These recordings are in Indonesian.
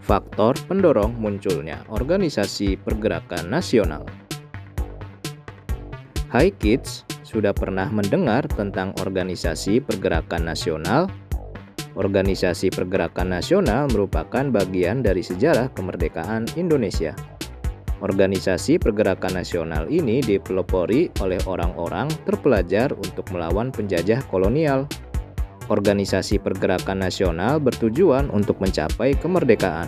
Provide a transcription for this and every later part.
Faktor pendorong munculnya organisasi pergerakan nasional. Hai kids, sudah pernah mendengar tentang organisasi pergerakan nasional? Organisasi pergerakan nasional merupakan bagian dari sejarah kemerdekaan Indonesia. Organisasi pergerakan nasional ini dipelopori oleh orang-orang terpelajar untuk melawan penjajah kolonial. Organisasi pergerakan nasional bertujuan untuk mencapai kemerdekaan.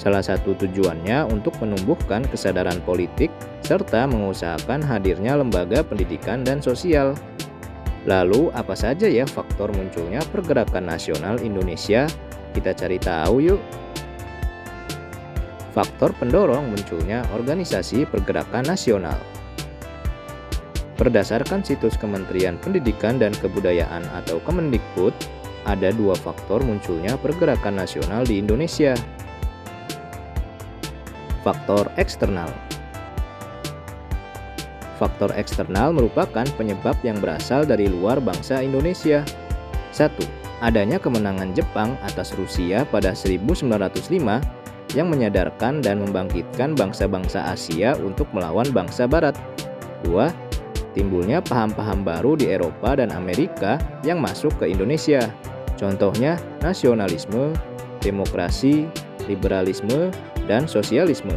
Salah satu tujuannya untuk menumbuhkan kesadaran politik serta mengusahakan hadirnya lembaga pendidikan dan sosial. Lalu, apa saja ya faktor munculnya pergerakan nasional Indonesia? Kita cari tahu yuk. Faktor pendorong munculnya organisasi pergerakan nasional. Berdasarkan situs Kementerian Pendidikan dan Kebudayaan atau Kemendikbud, ada dua faktor munculnya pergerakan nasional di Indonesia. Faktor eksternal. Faktor eksternal merupakan penyebab yang berasal dari luar bangsa Indonesia. 1. Adanya kemenangan Jepang atas Rusia pada 1905 yang menyadarkan dan membangkitkan bangsa-bangsa Asia untuk melawan bangsa Barat. 2. Timbulnya paham-paham baru di Eropa dan Amerika yang masuk ke Indonesia. Contohnya nasionalisme, demokrasi, liberalisme, dan sosialisme.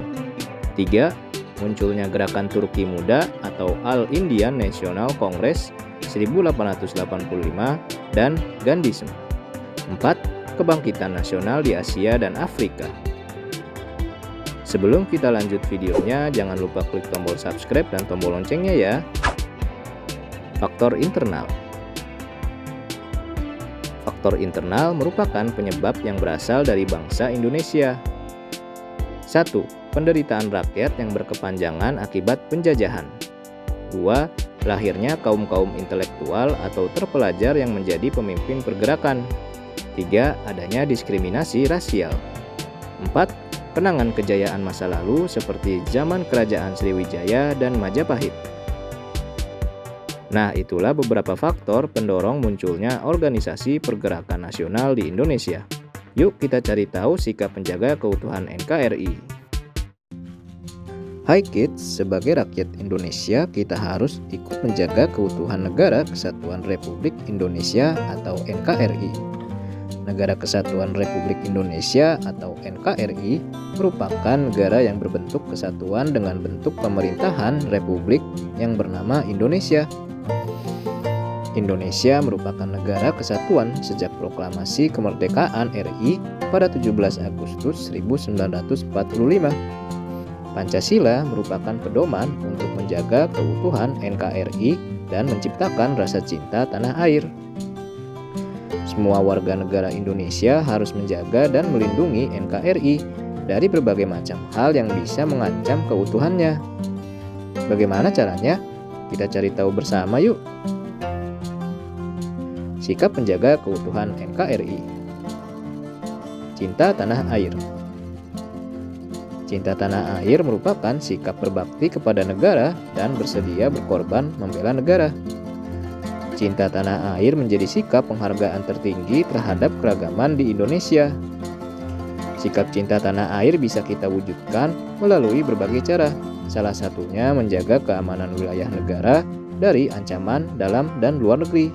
3. Munculnya gerakan Turki Muda atau All Indian National Congress 1885 dan Gandhisme. 4. Kebangkitan nasional di Asia dan Afrika. Sebelum kita lanjut videonya, jangan lupa klik tombol subscribe dan tombol loncengnya ya. Faktor internal. Faktor internal merupakan penyebab yang berasal dari bangsa Indonesia. 1. Penderitaan rakyat yang berkepanjangan akibat penjajahan. 2. Lahirnya kaum-kaum intelektual atau terpelajar yang menjadi pemimpin pergerakan. 3. Adanya diskriminasi rasial. 4. Kenangan kejayaan masa lalu seperti zaman Kerajaan Sriwijaya dan Majapahit. Nah, itulah beberapa faktor pendorong munculnya organisasi pergerakan nasional di Indonesia. Yuk kita cari tahu sikap penjaga keutuhan NKRI. Hai kids, sebagai rakyat Indonesia kita harus ikut menjaga keutuhan Negara Kesatuan Republik Indonesia atau NKRI. Negara Kesatuan Republik Indonesia atau NKRI merupakan negara yang berbentuk kesatuan dengan bentuk pemerintahan republik yang bernama Indonesia. Indonesia merupakan negara kesatuan sejak proklamasi kemerdekaan RI pada 17 Agustus 1945. Pancasila merupakan pedoman untuk menjaga keutuhan NKRI dan menciptakan rasa cinta tanah air. Semua warga negara Indonesia harus menjaga dan melindungi NKRI dari berbagai macam hal yang bisa mengancam keutuhannya. Bagaimana caranya? Kita cari tahu bersama yuk. Sikap penjaga keutuhan NKRI. Cinta tanah air. Cinta tanah air merupakan sikap berbakti kepada negara dan bersedia berkorban membela negara. Cinta tanah air menjadi sikap penghargaan tertinggi terhadap keragaman di Indonesia. Sikap cinta tanah air bisa kita wujudkan melalui berbagai cara. Salah satunya menjaga keamanan wilayah negara dari ancaman dalam dan luar negeri.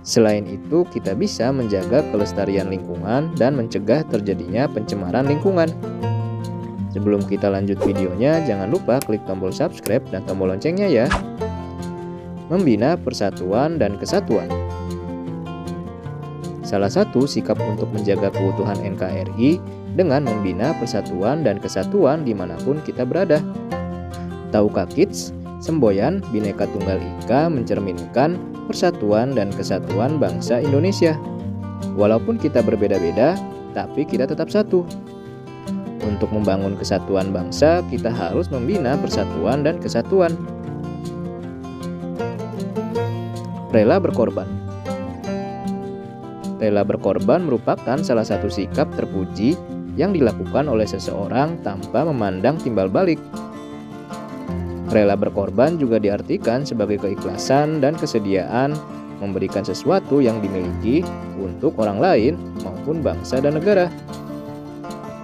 Selain itu, kita bisa menjaga kelestarian lingkungan dan mencegah terjadinya pencemaran lingkungan. Sebelum kita lanjut videonya, jangan lupa klik tombol subscribe dan tombol loncengnya ya. Membina persatuan dan kesatuan. Salah satu sikap untuk menjaga keutuhan NKRI dengan membina persatuan dan kesatuan dimanapun kita berada. Tahukah kids, semboyan Bhinneka Tunggal Ika mencerminkan persatuan dan kesatuan bangsa Indonesia. Walaupun kita berbeda-beda, tapi kita tetap satu. Untuk membangun kesatuan bangsa, kita harus membina persatuan dan kesatuan. Rela berkorban. Rela berkorban merupakan salah satu sikap terpuji yang dilakukan oleh seseorang tanpa memandang timbal balik. Rela berkorban juga diartikan sebagai keikhlasan dan kesediaan memberikan sesuatu yang dimiliki untuk orang lain maupun bangsa dan negara.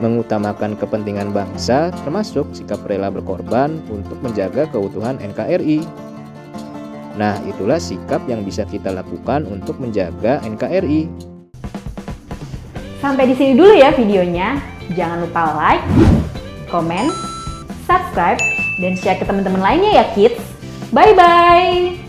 mengutamakan kepentingan bangsa, termasuk sikap rela berkorban untuk menjaga keutuhan NKRI. Nah, itulah sikap yang bisa kita lakukan untuk menjaga NKRI. Sampai di sini dulu ya videonya. Jangan lupa like, komen, subscribe, dan share ke teman-teman lainnya ya kids. Bye-bye!